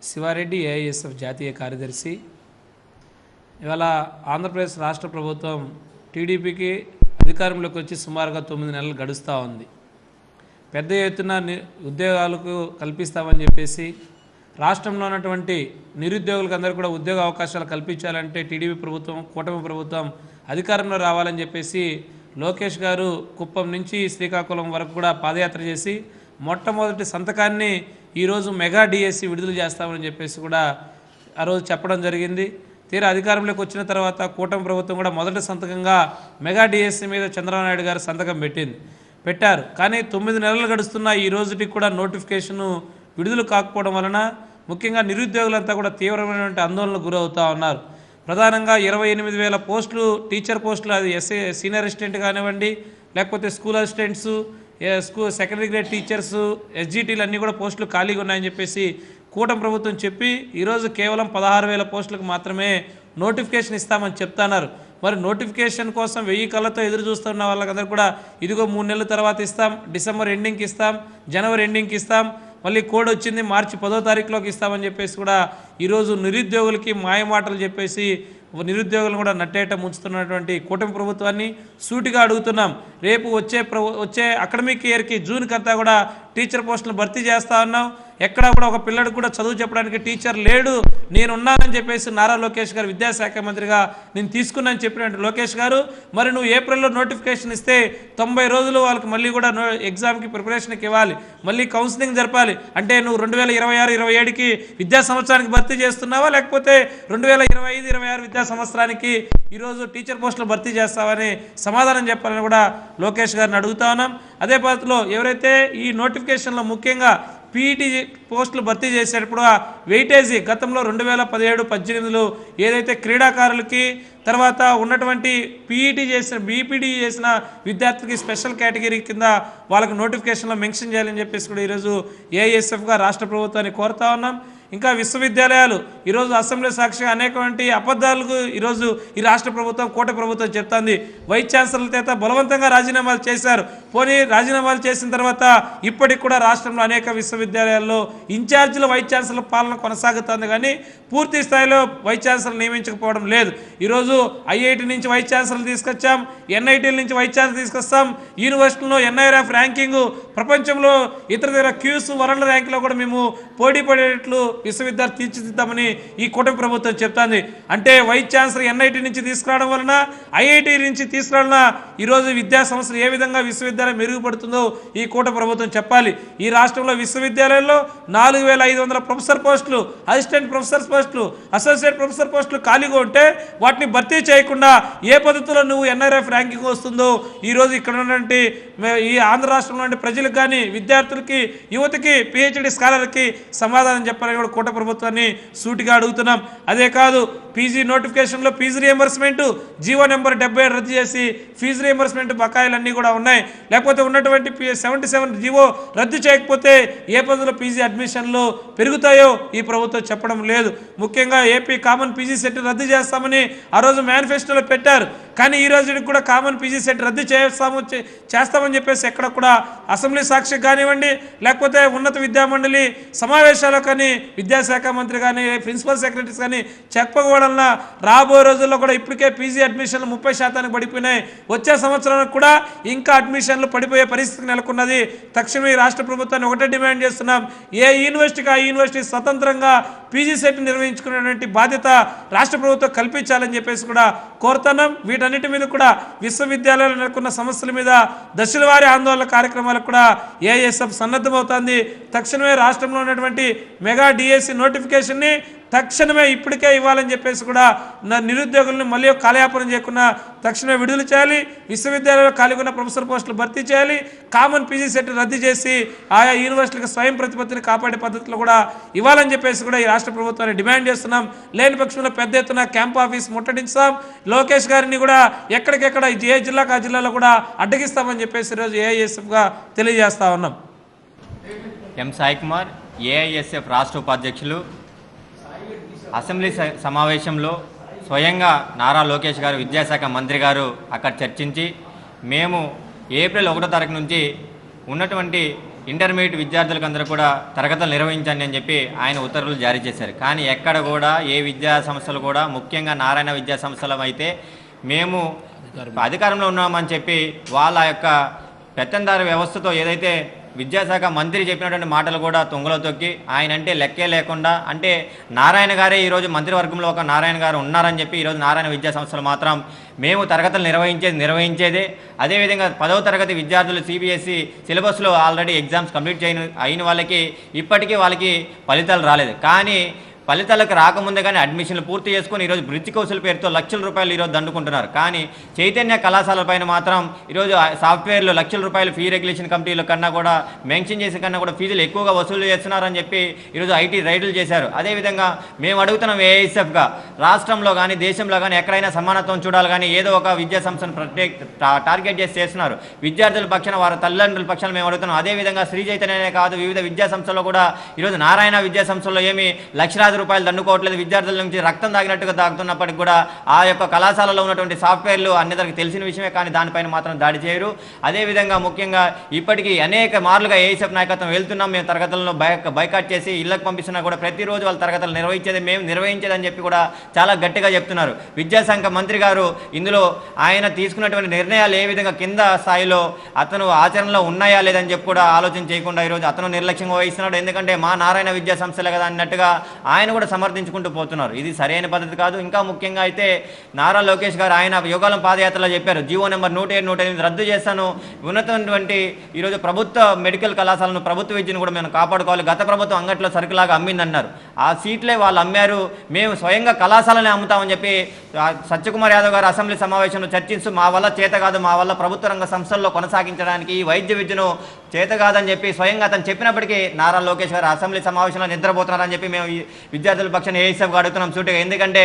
Sivareddy AISF జాతీయ కార్యదర్శి. ఇవాళ ఆంధ్రప్రదేశ్ రాష్ట్ర ప్రభుత్వం టీడీపీకి అధికారంలోకి వచ్చి సుమారుగా 9 నెలలు గడుస్తూ ఉంది. పెద్ద ఎత్తున ఉద్యోగాలకు కల్పిస్తామని చెప్పేసి రాష్ట్రంలో ఉన్నటువంటి నిరుద్యోగులకు అందరూ కూడా ఉద్యోగ అవకాశాలు కల్పించాలంటే టీడీపీ ప్రభుత్వం, కూటమి ప్రభుత్వం అధికారంలో రావాలని చెప్పేసి లోకేష్ గారు కుప్పం నుంచి శ్రీకాకుళం వరకు కూడా పాదయాత్ర చేసి మొట్టమొదటి సంతకాన్ని ఈరోజు మెగా డిఎస్సి విడుదల చేస్తామని చెప్పేసి కూడా ఆ రోజు చెప్పడం జరిగింది. తీరా అధికారంలోకి వచ్చిన తర్వాత కూటమి ప్రభుత్వం కూడా మొదటి సంతకంగా మెగా డిఎస్సి మీద చంద్రబాబు నాయుడు గారు సంతకం పెట్టారు. కానీ 9 నెలలు గడుస్తున్న ఈ రోజుటికి కూడా నోటిఫికేషను విడుదల కాకపోవడం వలన ముఖ్యంగా నిరుద్యోగులంతా కూడా తీవ్రమైనటువంటి ఆందోళనకు గురవుతూ ఉన్నారు. ప్రధానంగా 28,000 పోస్టులు, టీచర్ పోస్టులు, అది సీనియర్ అసిస్టెంట్ కానివ్వండి, లేకపోతే స్కూల్ అసిస్టెంట్సు, సెకండరీ గ్రేడ్ టీచర్సు, ఎస్జిటీలు అన్నీ కూడా పోస్టులు ఖాళీగా ఉన్నాయని చెప్పేసి కూటమి ప్రభుత్వం చెప్పి ఈరోజు కేవలం 16,000 పోస్టులకు మాత్రమే నోటిఫికేషన్ ఇస్తామని చెప్తున్నారు. మరి నోటిఫికేషన్ కోసం 1000 కళ్ళతో ఎదురు చూస్తున్న వాళ్ళకందరూ కూడా ఇదిగో 3 నెలల తర్వాత ఇస్తాం, డిసెంబర్ ఎండింగ్కి ఇస్తాం, జనవరి ఎండింగ్కి ఇస్తాం, మళ్ళీ కోడ్ వచ్చింది మార్చి 10వ తారీఖులోకి ఇస్తామని చెప్పేసి కూడా ఈరోజు నిరుద్యోగులకి మాయమాటలు చెప్పేసి నిరుద్యోగులను కూడా నట్టేట ముంచుతున్నటువంటి కూటమి ప్రభుత్వాన్ని సూటిగా అడుగుతున్నాం. రేపు వచ్చే అకాడమిక్ ఇయర్కి జూన్కి అంతా కూడా టీచర్ పోస్టులు భర్తీ చేస్తా ఉన్నాం. ఎక్కడా కూడా ఒక పిల్లడికి కూడా చదువు చెప్పడానికి టీచర్ లేడు, నేనున్నానని చెప్పేసి నారా లోకేష్ గారు విద్యాశాఖ మంత్రిగా నేను తీసుకున్నానని చెప్పినట్టు లోకేష్ గారు, మరి నువ్వు ఏప్రిల్లో నోటిఫికేషన్ ఇస్తే 90 రోజులు వాళ్ళకి మళ్ళీ కూడా ఎగ్జామ్కి ప్రిపరేషన్కి ఇవ్వాలి, మళ్ళీ కౌన్సిలింగ్ జరపాలి. అంటే నువ్వు 2026-27కి విద్యా సంవత్సరానికి భర్తీ చేస్తున్నావా, లేకపోతే 2025-26 విద్యా సంవత్సరానికి ఈరోజు టీచర్ పోస్టులు భర్తీ చేస్తావని సమాధానం చెప్పాలని కూడా లోకేష్ గారిని అడుగుతా ఉన్నాం. అదే పద్ధతిలో ఎవరైతే ఈ నోటిఫికేషన్లో ముఖ్యంగా పీఈటీ పోస్టులు భర్తీ చేసేటప్పుడు వెయిటేజీ గతంలో 2017-18లో ఏదైతే క్రీడాకారులకి తర్వాత ఉన్నటువంటి బీపీడీ చేసిన విద్యార్థులకి స్పెషల్ కేటగిరీ కింద వాళ్ళకి నోటిఫికేషన్లో మెన్షన్ చేయాలని చెప్పేసి కూడా ఈరోజు ఏఐఎస్ఎఫ్గా రాష్ట్ర ప్రభుత్వాన్ని కోరుతా ఉన్నాం. ఇంకా విశ్వవిద్యాలయాలు ఈరోజు అసెంబ్లీ సాక్షిగా అనేకమంటి అబద్ధాలకు ఈరోజు ఈ రాష్ట్ర ప్రభుత్వం, కూటమి ప్రభుత్వం చెప్తుంది. వైస్ ఛాన్సలర్ చేత బలవంతంగా రాజీనామాలు చేశారు. పోనీ రాజీనామాలు చేసిన తర్వాత ఇప్పటికి కూడా రాష్ట్రంలో అనేక విశ్వవిద్యాలయాల్లో ఇన్ఛార్జీల వైస్ ఛాన్సలర్ పాలన కొనసాగుతుంది, కానీ పూర్తి స్థాయిలో వైస్ ఛాన్సలర్ నియమించకపోవడం లేదు. ఈరోజు ఐఐటి నుంచి వైస్ ఛాన్సలర్ తీసుకొచ్చాం, ఎన్ఐటీల నుంచి వైస్ ఛాన్సలర్ తీసుకొస్తాం, యూనివర్సిటీలో ఎన్ఐఆర్ఎఫ్ ర్యాంకింగ్ ప్రపంచంలో ఇతర క్యూస్ వరల్డ్ ర్యాంకులో కూడా మేము పోటీ పడేట్లు విశ్వవిద్యాలయం తీర్చిదిద్దామని ఈ కూటమి ప్రభుత్వం చెప్తుంది. అంటే వైస్ ఛాన్సలర్ ఎన్ఐటి నుంచి తీసుకురావడం వలన, ఐఐటి నుంచి తీసుకురావడం ఈరోజు విద్యా సంస్థలు ఏ విధంగా విశ్వవిద్యాలయం మెరుగుపడుతుందో ఈ కూటమి ప్రభుత్వం చెప్పాలి. ఈ రాష్ట్రంలో విశ్వవిద్యాలయాల్లో 4,500 ప్రొఫెసర్ పోస్టులు, అసిస్టెంట్ ప్రొఫెసర్ పోస్టులు, అసోసియేట్ ప్రొఫెసర్ పోస్టులు ఖాళీగా ఉంటే వాటిని భర్తీ చేయకుండా ఏ పద్ధతిలో నువ్వు ఎన్ఆర్ఎఫ్ ర్యాంకింగ్ వస్తుందో ఈరోజు ఇక్కడ ఉన్నటువంటి ఈ ఆంధ్ర రాష్ట్రంలో ప్రజలకు కానీ, విద్యార్థులకి, యువతకి, పిహెచ్డి స్కాలర్కి సమాధానం చెప్పాలని కూడా కూటమి ప్రభుత్వాన్ని సూటిగా అడుగుతున్నాం. అదే కాదు, పీజీ నోటిఫికేషన్లో ఫీజు రియంబర్స్మెంట్ జీవో నెంబర్ 77 రద్దు చేసి ఫీజు రియంబర్స్మెంట్ బకాయిలన్నీ కూడా ఉన్నాయి. లేకపోతే ఉన్నటువంటి 77 జీవో రద్దు చేయకపోతే ఏ పద్ధతిలో పీజీ అడ్మిషన్లు పెరుగుతాయో ఈ ప్రభుత్వం చెప్పడం లేదు. ముఖ్యంగా ఏపీ కామన్ పీజీ సెట్ రద్దు చేస్తామని ఆ రోజు మేనిఫెస్టోలో పెట్టారు. కానీ ఈ రోజుకి కూడా కామన్ పీజీ సెట్ రద్దు చేస్తామని చెప్పేసి ఎక్కడ కూడా అసెంబ్లీ సాక్షికి కానివ్వండి, లేకపోతే ఉన్నత విద్యామండలి సమావేశాల్లో కానీ విద్యాశాఖ మంత్రి కానీ, ప్రిన్సిపల్ సెక్రటరీస్ కానీ చెప్పకపోవడం వలన రాబోయే రోజుల్లో కూడా ఇప్పటికే పీజీ అడ్మిషన్లు 30% పడిపోయినాయి. వచ్చే సంవత్సరానికి కూడా ఇంకా అడ్మిషన్లు పడిపోయే పరిస్థితి నెలకొన్నది. తక్షణమే రాష్ట్ర ప్రభుత్వాన్ని ఒకటే డిమాండ్ చేస్తున్నాం, ఏ యూనివర్సిటీకి ఆ యూనివర్సిటీ స్వతంత్రంగా పీజీ సెట్ నిర్వహించుకునేటువంటి బాధ్యత రాష్ట్ర ప్రభుత్వం కల్పించాలని చెప్పేసి కూడా కోరుతున్నాం. వీటన్నిటి మీద కూడా విశ్వవిద్యాలయాలు నెలకొన్న సమస్యల మీద దశల వారీ ఆందోళన కార్యక్రమాలకు కూడా ఏఐఎస్ఎఫ్ సన్నద్ధమవుతుంది. తక్షణమే రాష్ట్రంలో ఉన్నటువంటి మెగా డిఎస్సి నోటిఫికేషన్ని తక్షణమే ఇప్పటికే ఇవ్వాలని చెప్పేసి కూడా నిరుద్యోగులను మళ్ళీ కాలయాపనం చేయకుండా తక్షణమే విడుదల చేయాలి. విశ్వవిద్యాలయంలో ఖాళీగా ఉన్న ప్రొఫెసర్ పోస్టులు భర్తీ చేయాలి. కామన్ పీజీ సెట్ రద్దు చేసి ఆయా యూనివర్సిటీలకు స్వయం ప్రతిపత్తిని కాపాడే పద్ధతిలో కూడా ఇవ్వాలని చెప్పేసి కూడా ఈ రాష్ట్ర ప్రభుత్వాన్ని డిమాండ్ చేస్తున్నాం. లేని పక్షంలో పెద్ద ఎత్తున క్యాంప్ ఆఫీస్ ముట్టడిస్తాం. లోకేష్ గారిని కూడా ఎక్కడికెక్కడ ఏ జిల్లాకు ఆ జిల్లాలో కూడా అడ్డగిస్తామని చెప్పేసి ఈరోజు ఏఐఎస్ఎఫ్గా తెలియజేస్తా ఉన్నాం. ఎం సాయి కుమార్, ఏఐఎస్ఎఫ్ రాష్ట్ర ఉపాధ్యక్షులు. అసెంబ్లీ సమావేశంలో స్వయంగా నారా లోకేష్ గారు, విద్యాశాఖ మంత్రి గారు అక్కడ చర్చించి మేము ఏప్రిల్ 1వ తారీఖు నుంచి ఉన్నటువంటి ఇంటర్మీడియట్ విద్యార్థులకు అందరూ కూడా తరగతులు నిర్వహించండి అని చెప్పి ఆయన ఉత్తర్వులు జారీ చేశారు. కానీ ఎక్కడ కూడా ఏ విద్యా సంస్థలు కూడా, ముఖ్యంగా నారాయణ విద్యా సంస్థలు అయితే మేము అధికారంలో ఉన్నామని చెప్పి వాళ్ళ యొక్క పెత్తందారు వ్యవస్థతో ఏదైతే విద్యాశాఖ మంత్రి చెప్పినటువంటి మాటలు కూడా తుంగలో తొక్కి ఆయన అంటే లెక్కే లేకుండా, అంటే నారాయణ గారే ఈరోజు మంత్రివర్గంలో ఒక నారాయణ గారు ఉన్నారని చెప్పి ఈరోజు నారాయణ విద్యా సంస్థలు మాత్రం మేము తరగతులు నిర్వహించేదే. అదేవిధంగా 10వ తరగతి విద్యార్థులు సిబిఎస్ఈ సిలబస్లో ఆల్రెడీ ఎగ్జామ్స్ కంప్లీట్ అయిన వాళ్ళకి ఇప్పటికీ వాళ్ళకి ఫలితాలు రాలేదు. కానీ ఫలితాలకు రాకముందే కానీ అడ్మిషన్లు పూర్తి చేసుకొని ఈరోజు బ్రిడ్జ్ కౌన్సిల్ పేరుతో లక్షల రూపాయలు ఈరోజు దండుకుంటున్నారు. కానీ చైతన్య కళాశాల పైన మాత్రం ఈరోజు సాఫ్ట్వేర్లో లక్షల రూపాయలు ఫీ రెగ్యులేషన్ కమిటీల కన్నా కూడా మెన్షన్ చేసే కన్నా కూడా ఫీజులు ఎక్కువగా వసూలు చేస్తున్నారని చెప్పి ఈరోజు ఐటీ రైడ్లు చేశారు. అదేవిధంగా మేము అడుగుతున్నాం ఏఐఎస్ఎఫ్గా రాష్ట్రంలో కానీ దేశంలో కానీ ఎక్కడైనా సమానత్వం చూడాలి, కానీ ఏదో ఒక విద్యా సంస్థను టార్గెట్ చేసి చేస్తున్నారు. విద్యార్థుల పక్షాన వారి తల్లిదండ్రుల పక్షాన మేము అడుగుతున్నాం. అదేవిధంగా శ్రీ చైతన్యనే కాదు, వివిధ విద్యా సంస్థల్లో కూడా ఈరోజు నారాయణ విద్యా సంస్థల్లో ఏమి లక్షలాది రూపాయలు దండుకోవట్లేదు. విద్యార్థుల నుంచి రక్తం తాగినట్టుగా తాగుతున్నప్పటికీ కూడా ఆ యొక్క కళాశాలలో ఉన్నటువంటి సాఫ్ట్వేర్లు అందరికీ తెలిసిన విషయమే, కానీ దానిపైన మాత్రం దాడి చేయరు. అదేవిధంగా ముఖ్యంగా ఇప్పటికీ అనేక మార్లుగా ఏఐఎస్ఎఫ్ నాయకత్వం వెళ్తున్నాం, మేము తరగతులను బైకాట్ చేసి ఇళ్లకు పంపిస్తున్నా కూడా ప్రతిరోజు వాళ్ళ తరగతులు మేము నిర్వహించేదని చెప్పి కూడా చాలా గట్టిగా చెప్తున్నారు. విద్యాశాఖ మంత్రి గారు ఇందులో ఆయన తీసుకున్నటువంటి నిర్ణయాలు ఏ విధంగా కింద స్థాయిలో అతను ఆచరణలో ఉన్నాయా లేదని చెప్పి కూడా ఆలోచన చేయకుండా ఈరోజు అతను నిర్లక్ష్యంగా వహిస్తున్నాడు. ఎందుకంటే మా నారాయణ విద్యా సంస్థలే కదా అన్నట్టుగా ఆయన కూడా సమర్థించుకుంటూ పోతున్నారు. ఇది సరైన పద్ధతి కాదు. ఇంకా ముఖ్యంగా అయితే నారా లోకేష్ గారు ఆయన యోగాలం పాదయాత్రలో చెప్పారు, జీవో నెంబర్ 107, 108 రద్దు చేస్తాను, ఉన్నతమైనటువంటి ఈరోజు ప్రభుత్వ మెడికల్ కళాశాలను, ప్రభుత్వ విద్యను కూడా మేము కాపాడుకోవాలి, గత ప్రభుత్వం అంగట్లో సరుకులాగా అమ్మిందన్నారు. ఆ సీట్లే వాళ్ళు అమ్మారు, మేము స్వయంగా కళాశాలనే అమ్ముతామని చెప్పి సత్యకుమార్ యాదవ్ గారు అసెంబ్లీ సమావేశంలో చర్చిస్తూ మా వల్ల చేత కాదు, మా వల్ల ప్రభుత్వ రంగ సంస్థల్లో కొనసాగించడానికి ఈ వైద్య విద్యను చేత కాదని చెప్పి స్వయంగా అతను చెప్పినప్పటికీ నారా లోకేష్ గారు అసెంబ్లీ సమావేశంలో నిద్రపోతున్నారని చెప్పి మేము విద్యార్థుల పక్షాన ఏఐఎస్ఎఫ్గా అడుగుతున్నాం సూటిగా. ఎందుకంటే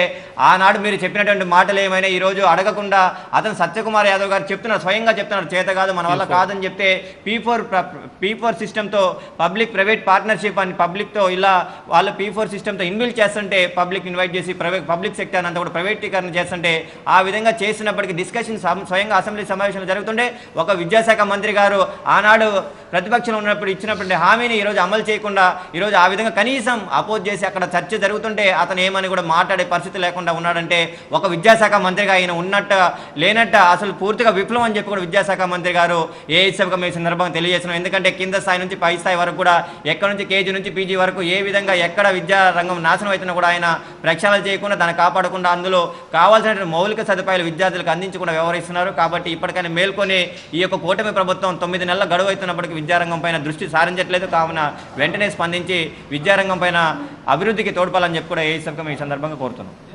ఆనాడు మీరు చెప్పినటువంటి మాటలు ఏమైనా ఈరోజు అడగకుండా అతను సత్యకుమార్ యాదవ్ గారు చెప్తున్నారు, స్వయంగా చెప్తున్నారు చేత కాదు, మన వల్ల కాదని చెప్తే P4 సిస్టమ్తో పబ్లిక్ ప్రైవేట్ పార్ట్నర్షిప్ అని పబ్లిక్తో ఇలా వాళ్ళు P4 సిస్టమ్తో ఇన్బిల్డ్ చేస్తుంటే పబ్లిక్ ఇన్వైట్ చేసి పబ్లిక్ సెక్టర్ అంతా కూడా ప్రైవేటీకరణ చేస్తుంటే ఆ విధంగా చేసినప్పటికీ డిస్కషన్ స్వయంగా అసెంబ్లీ సమావేశంలో జరుగుతుంటే ఒక విద్యాశాఖ మంత్రి గారు ఆనాడు ప్రతిపక్షంలో ఉన్నప్పుడు ఇచ్చినటువంటి హామీని ఈరోజు అమలు చేయకుండా ఈరోజు ఆ విధంగా కనీసం అపోజ్ చేసి అక్కడ చర్చ జరుగుతుంటే అతను ఏమని కూడా మాట్లాడే పరిస్థితి లేకుండా ఉన్నాడంటే ఒక విద్యాశాఖ మంత్రిగా ఆయన ఉన్నట్టు లేనట్టు అసలు పూర్తిగా విప్లవం అని చెప్పి కూడా విద్యాశాఖ మంత్రి గారు ఏఐఎస్ఎఫ్గా మేము సందర్భంగా తెలియజేస్తున్నాం. ఎందుకంటే కింద స్థాయి నుంచి పై స్థాయి వరకు కూడా ఎక్కడ నుంచి కేజీ నుంచి పీజీ వరకు ఏ విధంగా ఎక్కడ విద్యా రంగం నాశనం అవుతున్నా కూడా ఆయన ప్రక్షాళన చేయకుండా దాన్ని కాపాడకుండా అందులో కావాల్సిన మౌలిక సదుపాయాలు విద్యార్థులకు అందించకుండా వ్యవహరిస్తున్నారు. కాబట్టి ఇప్పటికైనా మేల్కొని ఈ యొక్క కూటమి ప్రభుత్వం 9 నెలల గడువు అవుతున్నప్పటికీ విద్యారంగం పైన దృష్టి సారించట్లేదు. కావున వెంటనే స్పందించి విద్యారంగం పైన అభివృద్ధికి తోడ్పాలని చెప్పి కూడా ఏఐఎస్ఎఫ్గా ఈ సందర్భంగా కోరుతున్నాం.